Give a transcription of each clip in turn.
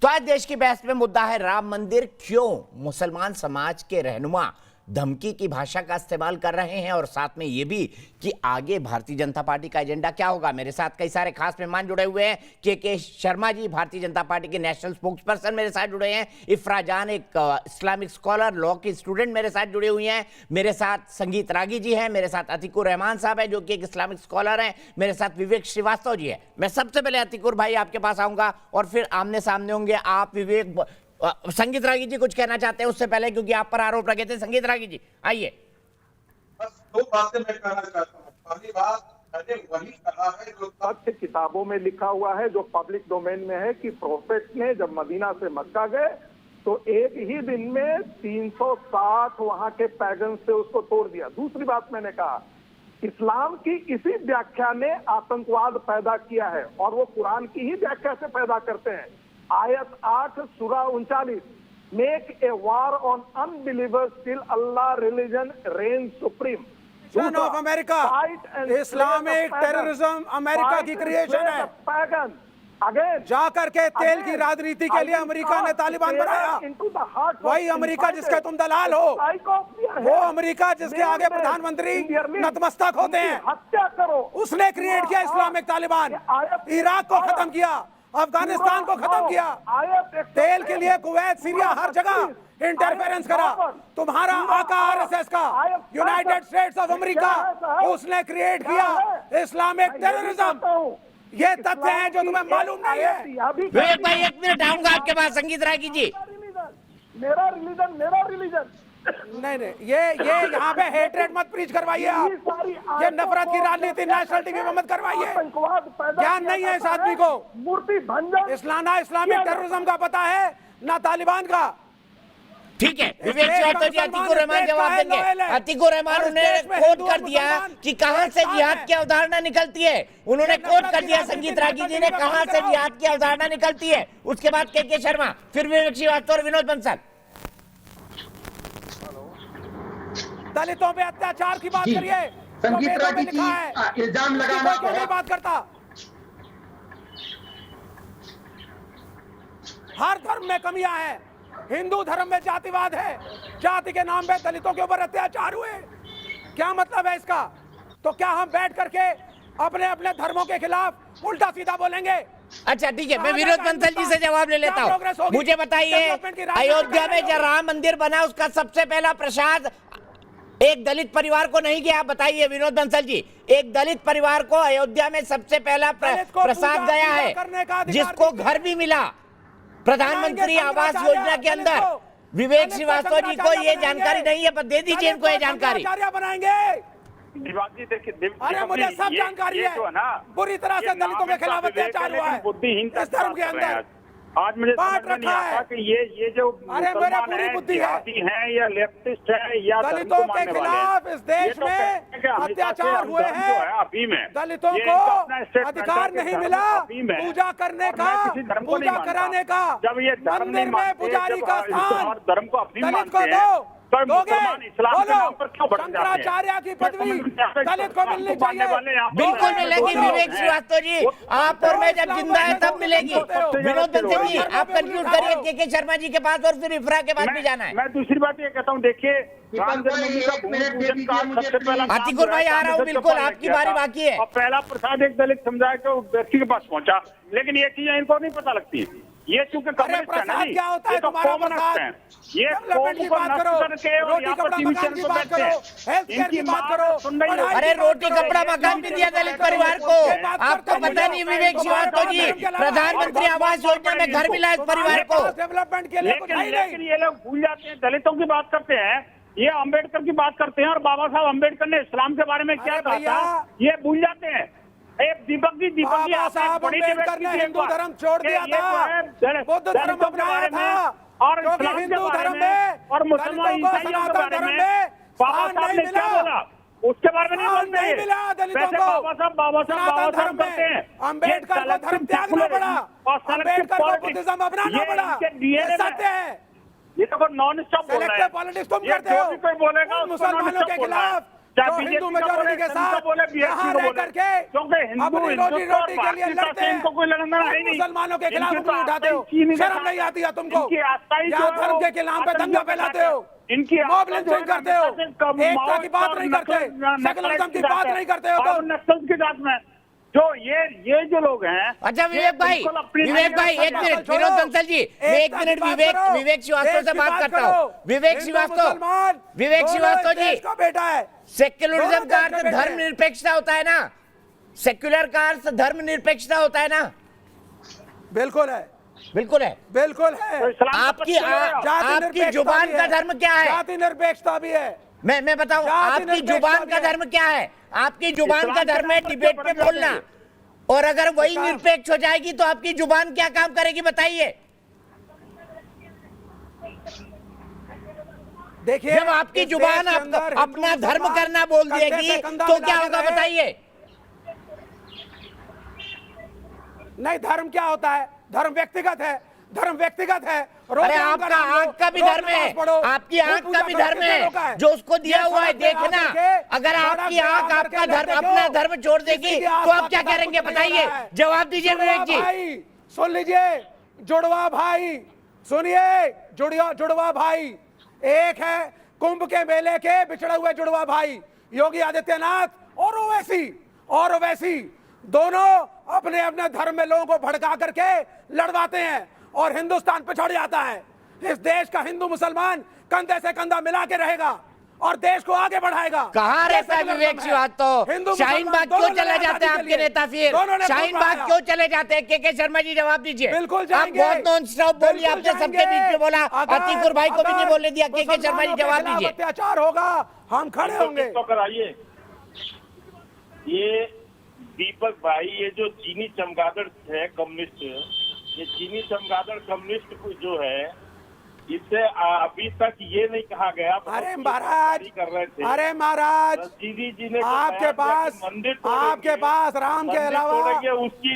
तो आज देश की बहस में मुद्दा है राम मंदिर क्यों मुसलमान समाज के रहनुमा धमकी की भाषा का इस्तेमाल कर रहे हैं, और साथ में ये भी कि आगे भारतीय जनता पार्टी का एजेंडा क्या होगा। मेरे साथ कई सारे खास मेहमान जुड़े हुए हैं। के शर्मा जी भारतीय जनता पार्टी के नेशनल स्पोक्स पर्सन मेरे साथ जुड़े हैं। इफ्रा जान एक इस्लामिक स्कॉलर, लॉ की स्टूडेंट मेरे साथ जुड़े हुई हैं। मेरे साथ संगीत रागी जी हैं। मेरे साथ अतिकुर रहमान साहब है जो कि एक इस्लामिक स्कॉलर हैं। मेरे साथ विवेक श्रीवास्तव जी है। मैं सबसे पहले अतिकुर भाई आपके पास आऊंगा और फिर आमने सामने होंगे आप विवेक। संगीत रागी जी कुछ कहना चाहते हैं उससे पहले, क्योंकि आप पर आरोप लगे थे। संगीत रागी जी आइए। बस दो बातें मैं कहना चाहता हूँ। पहली बात, मैंने वही कहा है जो तथ्य किताबों में लिखा हुआ है, जो पब्लिक डोमेन में है, कि प्रोफेट ने जब मदीना से मक्का गए तो एक ही दिन में 360 वहां के पैगन से उसको तोड़ दिया। दूसरी बात मैंने कहा, इस्लाम की इसी व्याख्या ने आतंकवाद पैदा किया है और वो कुरान की ही व्याख्या से पैदा करते हैं। आयत 8 सूरा 39, make a war on unbelievers till Allah religion rain supreme. Son of America, Islamic terrorism America की क्रिएशन है। पैगन अगेन जा करके तेल की राजनीति के लिए अमेरिका ने तालिबान बनाया। वही अमेरिका जिसके तुम दलाल हो, वो अमेरिका जिसके आगे प्रधानमंत्री नतमस्तक होते हैं, हत्या करो। उसने क्रिएट किया इस्लामिक तालिबान। इराक को खत्म किया, अफगानिस्तान को खत्म किया, तेल के लिए कुवैत, सीरिया, हर जगह इंटरफेरेंस करा। तुम्हारा आका आरएसएस का, यूनाइटेड स्टेट्स ऑफ अमेरिका, उसने क्रिएट किया इस्लामिक टेररिज्म। ये तथ्य हैं जो तुम्हें मालूम नहीं है। विवेक भाई एक मिनट आऊंगा आपके पास। संगीत रागी जी, मेरा रिलीजन नहीं, ये यहाँ पे हेट्रेड मत प्रीच करवाइए आप। ये नफरत की राजनीति नेशनल टीवी में मत करवाइए। ज्ञान नहीं है इस आदमी को। मूर्ति भंजन इस्लामिक टेररिज्म का पता है ना तालिबान का। ठीक है विवेक श्रीवास्तव जी, अतिकुर रहमान जवाब देंगे। अतिकुर रहमान ने कोट कर दिया कि कहां से जिहाद की अवधारणा निकलती है। उन्होंने कोट कर दिया संगीत रागी जी ने कहां से जिहाद की अवधारणा निकलती है। उसके बाद के शर्मा, फिर विवेक श्रीवास्तव और विनोद बंसल। दलितों पे अत्याचार की बात करिए। संगीत रागी जी इल्जाम लगाना नहीं बात करता। हर धर्म में कमियां हैं। हिंदू धर्म में जातिवाद है, जाति के नाम पे दलितों के ऊपर अत्याचार हुए। क्या मतलब है इसका? तो क्या हम बैठ करके अपने अपने धर्मों के खिलाफ उल्टा सीधा बोलेंगे? अच्छा ठीक है, मैं विनोद बंसल जी से जवाब ले लेता हूँ। मुझे बताइए, अयोध्या में जब राम मंदिर बना उसका सबसे पहला प्रसाद एक दलित परिवार को नहीं गया। आप बताइए विनोद बंसल जी, एक दलित परिवार को अयोध्या में सबसे पहला प्रसाद गया है, जिसको घर भी मिला प्रधानमंत्री आवास योजना के अंदर। विवेक श्रीवास्तव जी को ये जानकारी नहीं है, पर दे दीजिए इनको ये जानकारी। बनाएंगे। अरे मुझे सब जानकारी है। बुरी तरह से दलितों के खिलाफ अत्याचार हुआ है इस धर्म के अंदर। आज मुझे समझ नहीं आता कि ये जो मुसलमान हैं या लेफ्टिस्ट है या दलितों के खिलाफ इस देश में अत्याचार हुए हैं। अभी में दलितों को अधिकार नहीं मिला पूजा करने का, पूजा कराने का। जब ये धर्म मंदिर में पुजारी का स्थान धर्म को अपनी दलित को मानते हैं, दो। शंकराचार्य की पदवी दलित को मिलनी चाहिए। बिल्कुल मिलेगी विवेक श्रीवास्तव जी, आप और मैं जब जिंदा है तब मिलेगी। विनोद बंसल जी आप कंक्लूड करिए, के शर्मा जी के पास और फिर इफ्रा के पास भी जाना है। मैं दूसरी बात ये कहता हूँ, देखिए अतिकुर भाई आ रहा हूँ, बिल्कुल आपकी बारी बाकी है। और पहला प्रसाद एक दलित समुदाय के व्यक्ति के पास पहुंचा, लेकिन ये चीजें इनको नहीं पता लगती। ये चूंकि कम्युनिस्ट है ना जी, क्या होता है ये तो कॉमनिस्ट है। ये कौम को नष्ट करके और यहाँ पर टीवी चैनल पर बैठते हैं, इनकी बात सुन रही है। अरे रोटी कपड़ा मकान भी दिया दलित परिवार को, आपको पता नहीं विवेक श्रीवास्तव जी? प्रधानमंत्री आवास योजना में घर मिला इस परिवार को। डेवलपमेंट के लिए लेकिन ये लोग भूल जाते हैं, दलितों की बात करते हैं, ये अम्बेडकर की बात करते हैं, और बाबा साहब अम्बेडकर ने इस्लाम के बारे में क्या कहा था ये भूल जाते हैं। दीपक जी बड़ी हिंदू धर्म छोड़ दिया था, बौद्ध धर्म अपनाया था, और हिंदू धर्म में और मुसलमान ईसाइयों के बारे में बाबा साहब ने क्या बोला उसके बारे में नहीं मिला दलितों को। बाबा साहब करते हैं। अम्बेडकर को धर्म त्यागना पड़ा, अम्बेडकर को बुद्धिज्म अपनाना पड़ा, ये सत्य है। ये तो नॉन स्टॉप बोल रहा है। पॉलिटिक्स तुम करते हो। कोई बोलेगा मुसलमानों के खिलाफ चाहे जो BJP हिंदू को मेजोरिटी बोले, के सभी साथ को बोले, यहाँ BSP को रह बोले। करके क्योंकि हिंदू अपनी रोजी हिंदुत्व और रोटी के लिए भारतीयता लड़ते से हैं, इनको कोई लेना देना है ही नहीं। मुसलमानों के खिलाफ इनकी तो उंगली उठाते हो, आस्था ही चीनी के शर्म साथ नहीं है। आती है तुमको? इनकी आस्था ही जो यहाँ है धर्म वो के नाम पे दंगा आतंकियों के फैलाते साथ है। हो, इनकी मॉब आस्था जो लिंचिंग है ना, करते हो, कब एकता की बात माओवाद नहीं और करते, सेकुलरिज्म की बात नहीं करते हो और तुम। नक्सल की जात में जो ये जो लोग हैं, अच्छा ये विवेक भाई, बिल्कुल अपनी विवेक भाई एक मिनट, विनोद बंसल जी मैं एक मिनट विवेक श्रीवास्तव से बात करता हूँ। विवेक श्रीवास्तव जी, का बेटा है, सेक्युलरिज्म दोनों का देश के अर्थ बेटे धर्म हैं। निरपेक्षता होता है ना, सेक्युलर का अर्थ धर्म निरपेक्षता होता है ना। बिल्कुल है, बिल्कुल है। बिल्कुल है। तो इस्लाम का आपकी पक्ष करेगा। जाति आपकी निरपेक्षता जुबान भी का है, धर्म क्या है? जाति निरपेक्षता भी है। मैं बताऊं, जाति आपकी निरपेक्षता जुबान भी का है। धर्म क्या है? आपकी जुबान इस्लाम का के धर्म है नाम पर डिबेट क्यों पे बदल बोलना, जाते और अगर वही इसका- निरपेक्ष हो जाएगी तो आपकी जुबान क्या काम करेगी बताइए? देखिए, जब आपकी इस जुबान देश के अंदर हिंदू अपना धर्म मुसलमान करना बोल कंधे देगी से कंधा तो मिला क्या के होगा रहे। बताइए? नहीं, धर्म क्या होता है? धर्म व्यक्तिगत है, धर्म व्यक्तिगत है। अरे आपका आंख का भी धर्म है, आपकी आंख का भी धर्म है जो उसको दिया हुआ है देखना। अगर आपकी आंख आपका धर्म अपना धर्म छोड़ देगी तो आप क्या करेंगे बताइए? जवाब दीजिए विवेक जी। भाई सुन लीजिए, जुड़वा भाई सुनिए, जुड़वा भाई एक है कुंभ के मेले के बिछड़े हुए जुड़वा भाई योगी आदित्यनाथ और ओवैसी दोनों अपने अपने धर्म में लोगों को भड़का करके लड़वाते हैं और हिंदुस्तान पिछड़ जाता है। इस देश का हिंदू मुसलमान कंधे से कंधा मिला के रहेगा और देश को आगे बढ़ाएगा। कहाँ रहता है ये विवेक सेकुलरिज्म है। श्रीवास्तव? शाहीन बाग क्यों चले जाते हैं आपके नेता? फिर शाहीन बाग क्यों चले जाते हैं? के शर्मा जी जवाब दीजिए। बिल्कुल आप जाएंगे, बहुत नॉन स्टॉप बोलिए, बिल्कुल आपने सबके जाएंगे। बीच में बोला, अगर- अतीकुर भाई को भी नहीं अगर बोलने दिया। के शर्मा जी मुसलमानों के जवाब खिलाफ दीजिए। अत्याचार होगा, हम खड़े होंगे। तो कराइए। ये दीपक भाई, ये जो चीनी चमगादड़ है कम्युनिस्ट, ये चीनी चमगादड़ कम्युनिस्ट को जो है, इससे अभी तक ये नहीं कहा गया। अरे महाराज, कर रहे थे। अरे महाराज, रशीदी जी ने आपके पास राम के अलावा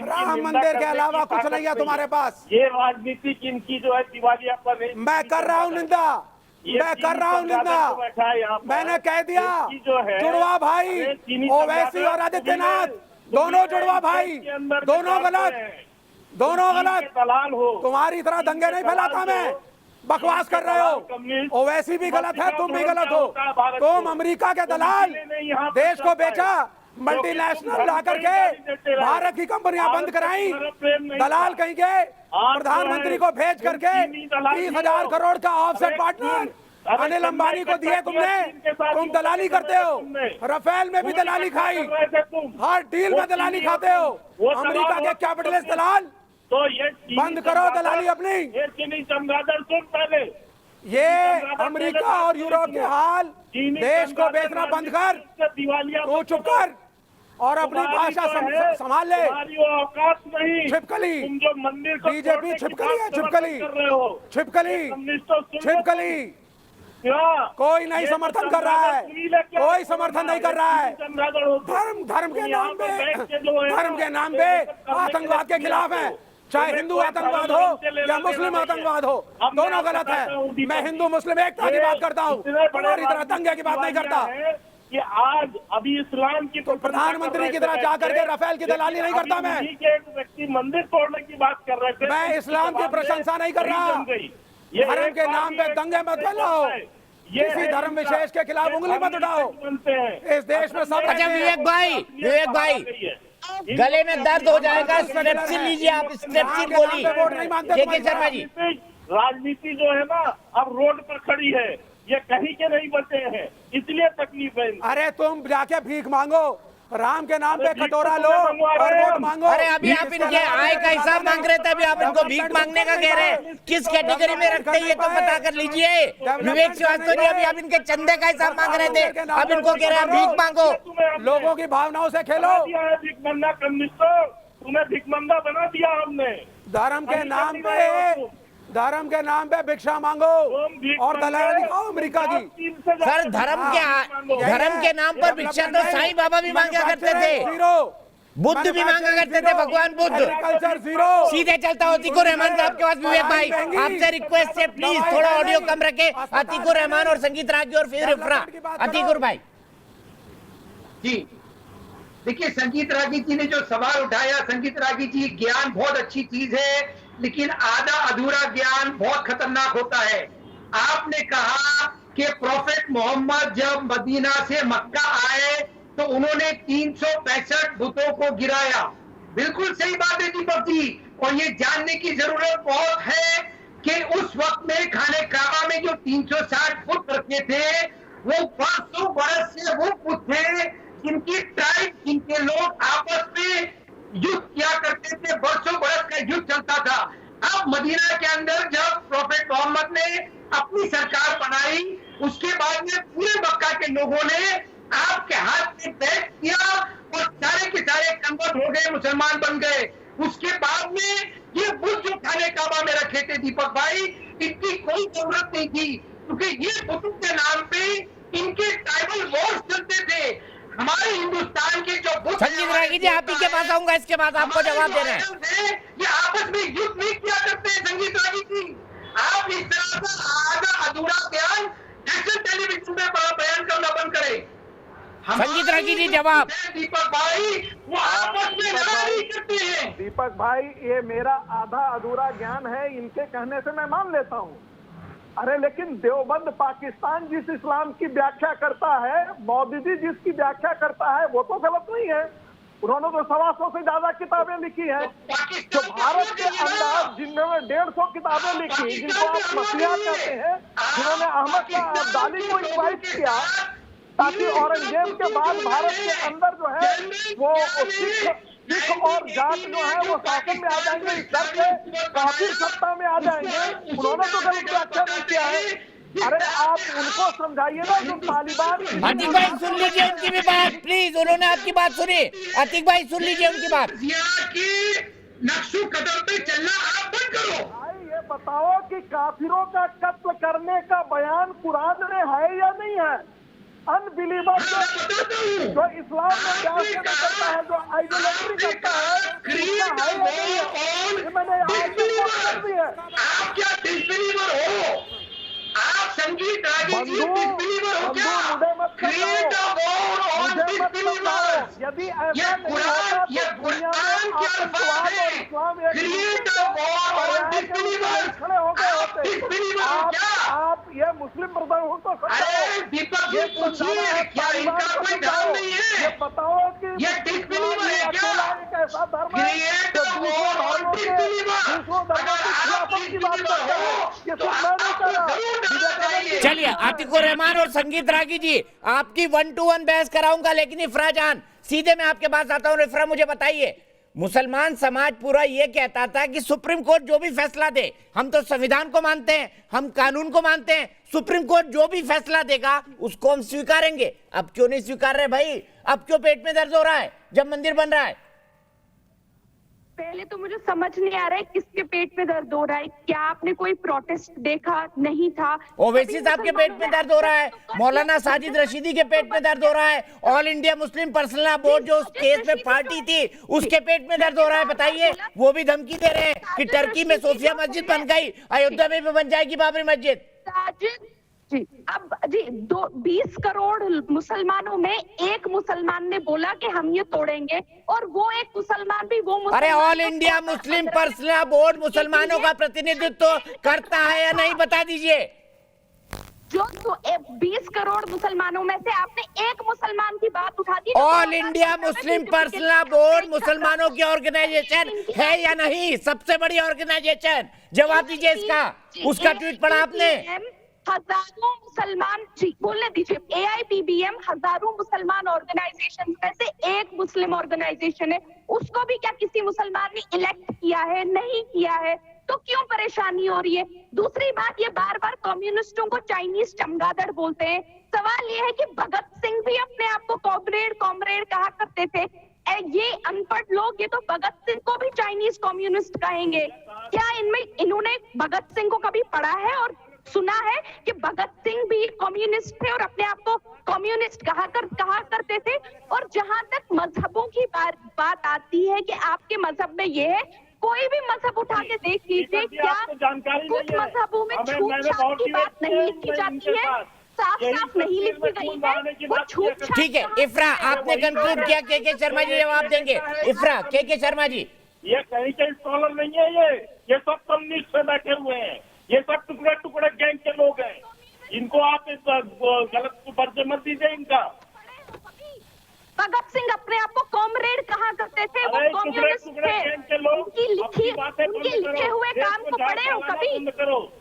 राम मंदिर के अलावा कुछ नहीं है तुम्हारे पास। ये राजनीति इनकी जो है दिवालियापन है। मैं कर रहा हूँ निंदा, मैं कर रहा हूँ निंदा। मैंने कह दिया जुड़वा भाई ओवैसी और आदित्यनाथ दोनों जुड़वा भाई, दोनों गलत दलाल हो। तुम्हारी तरह दंगे नहीं फैलाता मैं, बकवास कर रहे हो। ओवैसी भी गलत है, तुम भी गलत हो। तुम अमेरिका के दलाल, देश को बेचा, मल्टीनेशनल ला करके भारत की कंपनियां बंद कराई, दलाल कहीं के प्रधानमंत्री को भेज करके 30,000 करोड़ का ऑफसेट पार्टनर अनिल अंबानी को दिए तुमने। तुम दलाली करते हो, राफेल में भी दलाली खाई, हर डील में दलाली खाते हो। अमेरिका के कैपिटलिस्ट दलाल, तो ये बंद करो दलाली अपनी। ये चीनी चमगादड़ सुन पहले, ये अमेरिका और यूरोप के हाल, देश को बेचना बंद कर, दिवालिया तू चुप कर और अपनी भाषा संभाल ले। औकात नहीं। छिपकली, तुम जो मंदिर को बीजेपी छिपकली है, छिपकली, कर रहे हो, छिपकली कोई नहीं समर्थन कर रहा है, कोई समर्थन नहीं कर रहा है। धर्म के नाम पे आतंकवाद के खिलाफ है, चाहे हिंदू आतंकवाद हो या मुस्लिम आतंकवाद हो, दोनों गलत है। मैं हिंदू मुस्लिम एकता की बात करता हूँ, तुम्हारी तरह दंगे की बात नहीं करता। कि आज अभी इस्लाम की तो प्रधानमंत्री की तरह जाकर के राफेल की दलाली नहीं करता मैं। एक व्यक्ति मंदिर तोड़ने की बात कर रहे थे, मैं इस्लाम की प्रशंसा नहीं कर रहा। धर्म के नाम पे दंगे मत फैलाओ, किसी धर्म विशेष के खिलाफ उंगली मत उठाओ। इस देश में सब अच्छा विवेक भाई, गले में दर्द हो जाएगा, स्ट्रेप्सिल लीजिए आप, स्ट्रेप्सिल गोली। के शर्मा जी, राजनीति जो है ना अब रोड पर खड़ी है, ये कहीं के नहीं बचे हैं, इसलिए तकलीफ है। अरे तुम जाके भीख मांगो, राम के नाम पे कटोरा लो और वोट मांगो। अरे अभी आप इनके आय का हिसाब मांग रहे थे, अभी आप इनको भीख मांगने का कह रहे हैं। किस कैटेगरी में रखते हैं ये तो पता कर लीजिए। विवेक श्रीवास्तव जी अभी आप इनके चंदे का हिसाब मांग रहे थे, अब इनको कह रहे हैं भीख मांगो। लोगों की भावनाओं से खेलो। भिकमंदा कम्युनिस्टों, तुम्हें भिकमंदा बना दिया हमने। धर्म के नाम पे भिक्षा मांगो और दलाली खाओ अमेरिका की। सर धर्म के नाम पर भिक्षा तो साईं बाबा भी मांगा करते थे, बुद्ध भी मांगा करते थे, भगवान बुद्ध। Culture zero. सीधे चलता हूँ अतीकुर रहमान साहब के पास। विवेक भाई आपसे रिक्वेस्ट है प्लीज थोड़ा ऑडियो कम रखे। अतीकुर रहमान और संगीत राग और फिर इफ्रा। अतीकुर भाई जी देखिए, संगीत रागी जी ने जो सवाल उठाया, संगीत रागी जी, ज्ञान बहुत अच्छी चीज है, लेकिन आधा अधूरा ज्ञान बहुत खतरनाक होता है। आपने कहा कि प्रोफेट मोहम्मद जब मदीना से मक्का आए तो उन्होंने 365 बुतों को गिराया। बिल्कुल सही बात है दीपक जी, और ये जानने की जरूरत बहुत है कि उस वक्त में खाने काबा में जो 360 बुत रखे थे, वो 500 बरस से वो बुत थे जिनकी ट्राइब, जिनके लोग आपस में युद्ध किया करते थे, बरसों बरस का युद्ध चलता था। अब मदीना के अंदर जब प्रोफेट मोहम्मद ने अपनी सरकार बनाई, उसके बाद में पूरे मक्का के लोगों ने आपके हाथ में बैठ किया और सारे के सारे कन्वर्ट हो गए, मुसलमान बन गए। उसके बाद में ये बुत जो खाने काबा में रखे थे दीपक भाई, इनकी कोई जरूरत नहीं थी, क्योंकि ये बुतों के नाम पे इनके ट्राइबल वॉर्स चलते थे। हमारे हिंदुस्तान के जो बुत, संगीत रागी जी आप ही के पास आऊंगा, इसके बाद आपको जवाब देना है। ये आपस में युद्ध नहीं किया करते हैं संगीत रागी जी। आप इस तरह का आधा अधूरा बयान नेशनल टेलीविजन में बयान करना बंद करें। संगीत रागी जी जवाब। दीपक भाई, वो आपस में लड़ाई करते हैं। दीपक भाई, ये मेरा आधा अधूरा ज्ञान है, इनके कहने से मैं मान लेता हूँ। अरे लेकिन देवबंद पाकिस्तान जिस इस्लाम की व्याख्या करता है, मौदूदी जिसकी व्याख्या करता है, वो तो गलत नहीं है। उन्होंने तो 125 से ज्यादा किताबें लिखी हैं। जो भारत के अंदर जिन्होंने 150 किताबें लिखी, जिनको आप मसीहा कहते हैं, जिन्होंने अहमद शाह अब्दाली को इनवाइट किया ताकि औरंगजेब के बाद भारत के अंदर जो है वो सिख और जाट जो है वो शासन में आ जाएंगे, इस डर से काफिर सत्ता में आ जाएंगे। उन्होंने तो गलत व्याख्या नहीं किया है। अरे आप उनको समझाइए ना, जो तालिबान। अतिक भाई सुन लीजिए उनकी भी बात प्लीज, उन्होंने आपकी बात सुनी। अतिक भाई सुन लीजिए उनकी बात। नक्शो कदम पे चलना आप बंद करो। भाई ये बताओ कि काफिरों का कत्ल करने का बयान कुरान में है या नहीं है? अनबिलीवर जो इस्लाम में करता है, जो आइडियोलॉजी करता है, मैंने आज कर दी है। आप क्या डिसबिलीवर हो? आप संगीत रागी जी डिसबिलीवर हो क्या? Create a war on disbelievers. यदि ये ऐसा कुरान, ये कुरान के अल्फाज हैं। Create a war on disbelievers. खड़े हो गए होते। डिसबिलीवर हो क्या? आप ये मुस्लिम ब्रदर हो तो अरे दीपक जी पूछिए, क्या इनका कोई धर्म नहीं है? ये बताओ कि ये डिसबिलीवर है क्या? एक ऐसा धर्म है create a war on disbelievers. दूसरों धर्मों के खिलाफ की बात करते हैं। ये सब मैं नहीं कर रहा। चलिए आतिकुर रहमान और संगीत रागी जी, आपकी 1-to-1 बहस कराऊंगा, लेकिन इफ्रा जान सीधे मैं आपके पास आता हूं। इफ्रा मुझे बताइए, मुसलमान समाज पूरा ये कहता था कि सुप्रीम कोर्ट जो भी फैसला दे, हम तो संविधान को मानते हैं, हम कानून को मानते हैं, सुप्रीम कोर्ट जो भी फैसला देगा उसको हम स्वीकारेंगे। अब क्यों नहीं स्वीकार रहे भाई? अब क्यों पेट में दर्द हो रहा है जब मंदिर बन रहा है? पहले तो मुझे समझ नहीं आ रहा है किसके पेट में दर्द हो रहा है। क्या आपने कोई प्रोटेस्ट देखा? नहीं था। ओवैसी साहब के पेट में दर्द हो रहा है, मौलाना साजिद रशीदी के पेट में दर्द हो रहा है, all India Muslim personal law board जो उस केस में पार्टी थी उसके पेट में दर्द हो रहा है। बताइए, वो भी धमकी दे रहे हैं कि टर्की में सोफिया मस्जिद बन गई, अयोध्या में भी बन जाएगी बाबरी मस्जिद। साजिद जी, अब जी 20 करोड़ मुसलमानों में एक मुसलमान ने बोला कि हम ये तोड़ेंगे, और वो एक मुसलमान भी वो अरे all India Muslim personal law board मुसलमानों का प्रतिनिधित्व करता है या नहीं, बता दीजिए। जो 20 करोड़ मुसलमानों में से आपने एक मुसलमान की बात उठा दी। All India Muslim personal law board मुसलमानों की ऑर्गेनाइजेशन है या नहीं? सबसे बड़ी ऑर्गेनाइजेशन, जवाब दीजिए इसका। उसका ट्वीट पढ़ा आपने? हजारों मुसलमान, जी बोलने दीजिए। AIPBM हजारों मुसलमान ऑर्गेनाइजेशन में से एक मुस्लिम ऑर्गेनाइजेशन है, उसको भी क्या किसी मुसलमान ने इलेक्ट किया है? नहीं किया है। तो क्यों परेशानी हो रही है? दूसरी बात, ये बार बार कम्युनिस्टों को चाइनीज चमगादड़ बोलते हैं। सवाल ये है कि भगत सिंह भी अपने आप को कॉमरेड कहा करते थे। ये अनपढ़ लोग ये तो भगत सिंह को भी चाइनीज कम्युनिस्ट कहेंगे। क्या इन्होंने भगत सिंह को कभी पढ़ा है और सुना है कि भगत सिंह भी कम्युनिस्ट थे और अपने आप को कम्युनिस्ट कहा करते थे? और जहां तक मजहबों की बात आती है कि आपके मजहब में ये है, कोई भी मजहब उठा के देख लीजिए, क्या कुछ मजहबों में छूत छात की बात नहीं लिखी जाती है? साफ यही साफ नहीं कश्मीर में लिखी खून गई बहाने की है, वो बात छूट किया छाट ठीक है कहाँ इफ्रा, से है? आपने कंक्लूड किया, के शर्मा जी जवाब देंगे। इफ्रा, के शर्मा जी। ये कहीं के स्कॉलर नहीं है, ये सब कम्युनिस्ट से बैठे हुए हैं, ये सब टुकड़े टुकड़े गैंग के लोग हैं। इनको आप इस गलत परिचय मत दीजिए इनका। भगत सिंह अपने आप को कॉमरेड कहा करते थे, वो अरे कम्युनिस्ट टुकड़े थे। गैंग के लोग उनकी लिखे हुए काम को पढ़े हो कभी?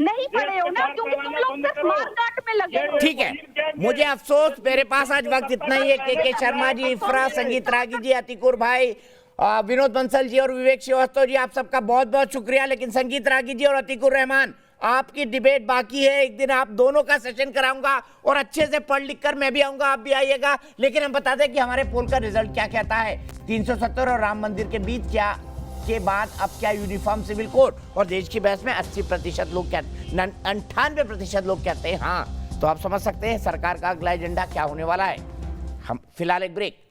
नहीं पढ़े हो ना, क्योंकि तुम लोग सिर्फ मारकाट में लगे हो। ठीक है, मुझे अफसोस, मेरे पास आज वक्त इतना ही है। के शर्मा जी, इफ्रा, संगीत रागी जी, अतिकुर भाई, विनोद बंसल जी और विवेक श्रीवास्तव जी, आप सबका बहुत बहुत शुक्रिया। लेकिन संगीत रागी जी और अतिकुर रहमान, आपकी डिबेट बाकी है। एक दिन आप दोनों का सेशन कराऊंगा और अच्छे से पढ़ लिख कर मैं भी आऊंगा, आप भी आइएगा। लेकिन हम बता दें कि हमारे पोल का रिजल्ट क्या कहता है। 370 और राम मंदिर के बीच क्या के बाद अब क्या यूनिफॉर्म सिविल कोड और देश की बहस में 80% लोग कहते, 98% लोग कहते हैं हाँ। तो आप समझ सकते हैं सरकार का अगला एजेंडा क्या होने वाला है। हम फिलहाल एक ब्रेक।